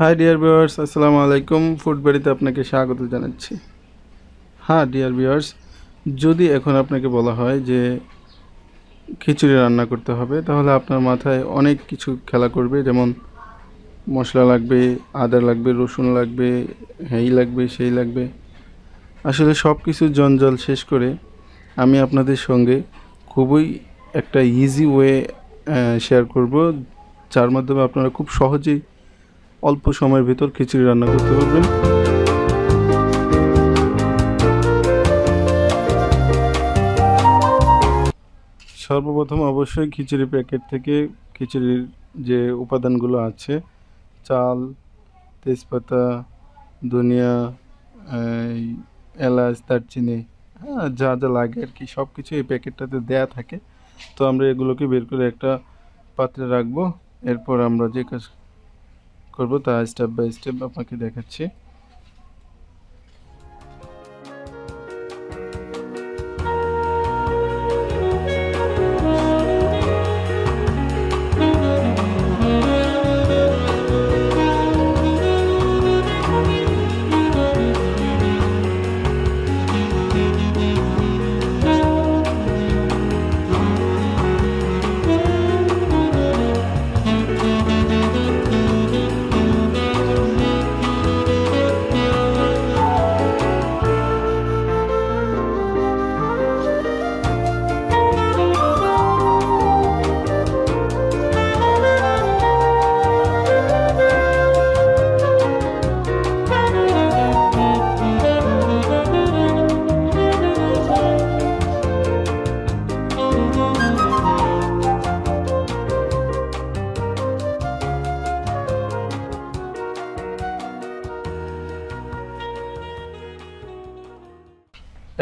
High dear viewers, আসসালামু আলাইকুম। ফুডবাড়িতে আপনাকে স্বাগত জানাচ্ছি। হ্যাঁ ডিয়ার ভিউয়ার্স, যদি এখন আপনাকে বলা হয় যে খিচুড়ি রান্না করতে হবে, তাহলে আপনার মাথায় অনেক কিছু খেলা করবে। যেমন মশলা লাগবে, আদা লাগবে, রসুন লাগবে, এই লাগবে, সেই লাগবে। আসলে সব কিছু জঞ্জাল শেষ করে আমি আপনাদের সঙ্গে খুবই একটা ইজি ওয়ে শেয়ার করব, যার মাধ্যমে আপনারা খুব সহজেই অল্প সময়ের ভিতর খিচুড়ি রান্না করতে পারবেন। সর্বপ্রথম অবশ্যই খিচুড়ি প্যাকেট থেকে খিচুড়ির যে উপাদানগুলো আছে, চাল, তেজপাতা, ধনিয়া, এই এলাচ, দারচিনি, হ্যাঁ যা যা লাগে আর কি, সব কিছু এই প্যাকেটটাতে দেয়া থাকে। তো আমরা এগুলোকে বের করে একটা পাত্রে রাখবো। এরপর আমরা যে কাজ করবো তা স্টেপ বাই স্টেপ আপনাকে দেখাচ্ছি।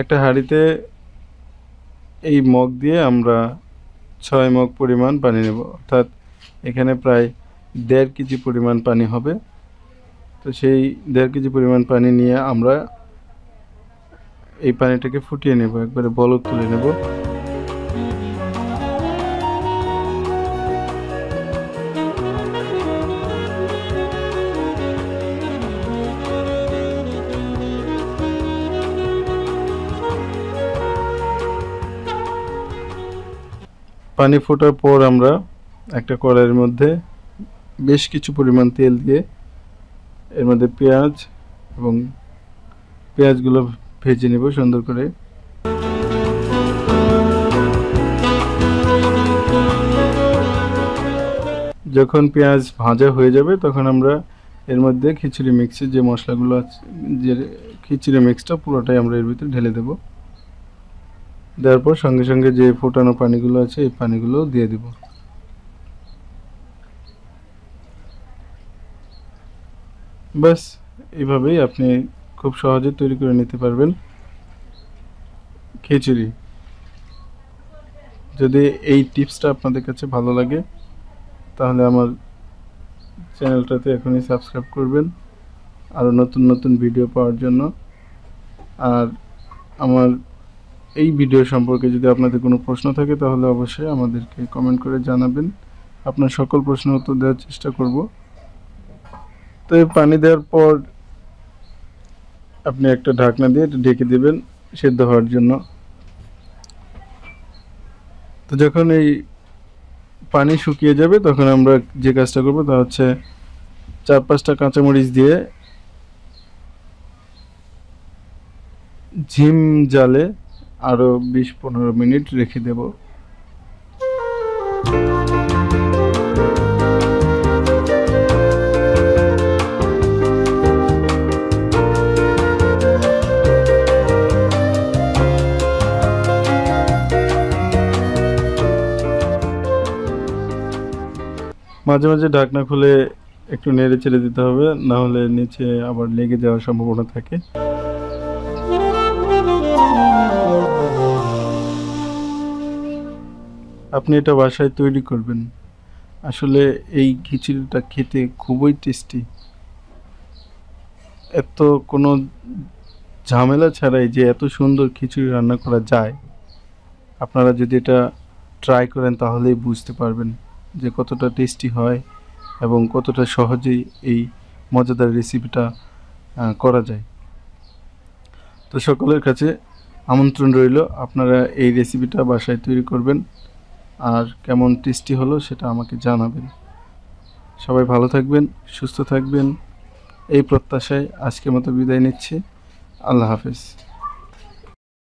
একটা হাঁড়িতে এই মগ দিয়ে আমরা 6 মগ পরিমাণ পানি নেব, অর্থাৎ এখানে প্রায় 1.5 কেজি পরিমাণ পানি হবে। তো সেই 1.5 কেজি পরিমাণ পানি নিয়ে আমরা এই পানিটাকে ফুটিয়ে নেব, একবারে বলক তুলে নেব। পানি ফোটার পর আমরা একটা কড়াইয়ের মধ্যে বেশ কিছু পরিমাণ তেল দিয়ে এর মধ্যে পেঁয়াজ এবং পেঁয়াজগুলো ভেজে নেব সুন্দর করে। যখন পেঁয়াজ ভাজা হয়ে যাবে তখন আমরা এর মধ্যে খিচুড়ি মিক্সের যে মশলাগুলো আছে, যে খিচুড়ি মিক্সটা পুরোটাই আমরা এর ভিতরে ঢেলে দেব। দেওয়ার পর সঙ্গে সঙ্গে যে ফোটানো পানিগুলো আছে এই পানিগুলো দিয়ে দেব। ব্যাস, এইভাবেই আপনি খুব সহজে তৈরি করে নিতে পারবেন খিচুড়ি। যদি এই টিপসটা আপনাদের কাছে ভালো লাগে তাহলে আমার চ্যানেলটাতে এখনই সাবস্ক্রাইব করবেন আরও নতুন নতুন ভিডিও পাওয়ার জন্য। আর আমার এই ভিডিও সম্পর্কে যদি আপনাদের কোনো প্রশ্ন থাকে তাহলে অবশ্যই আমাদেরকে কমেন্ট করে জানাবেন। আপনার সকল প্রশ্নের উত্তর দেওয়ার চেষ্টা করব। তো এই পানি দেওয়ার পর আপনি একটা ঢাকনা দিয়ে ঢেকে দেবেন সেদ্ধ হওয়ার জন্য। তো যখন এই পানি শুকিয়ে যাবে তখন আমরা যে কাজটা করব তা হচ্ছে 4-5টা কাঁচামরিচ দিয়ে ঝিম জালে আরও 20-15 মিনিট রেখে দেব। মাঝে মাঝে ঢাকনা খুলে একটু নেড়ে চেড়ে দিতে হবে, না হলে নিচে আবার লেগে যাওয়ার সম্ভাবনা থাকে। আপনি এটা বাসায় তৈরি করবেন। আসলে এই খিচুড়িটা খেতে খুবই টেস্টি। এত কোনো ঝামেলা ছাড়াই যে এত সুন্দর খিচুড়ি রান্না করা যায়, আপনারা যদি এটা ট্রাই করেন তাহলেই বুঝতে পারবেন যে কতটা টেস্টি হয় এবং কতটা সহজেই এই মজাদার রেসিপিটা করা যায়। তো সকলের কাছে আমন্ত্রণ রইল, আপনারা এই রেসিপিটা বাসায় তৈরি করবেন, আর কেমন টেস্টি হলো সেটা আমাকে জানাবেন। সবাই ভালো থাকবেন, সুস্থ থাকবেন, এই প্রত্যাশায় আজকের মতো বিদায় নিচ্ছি। আল্লাহ হাফেজ।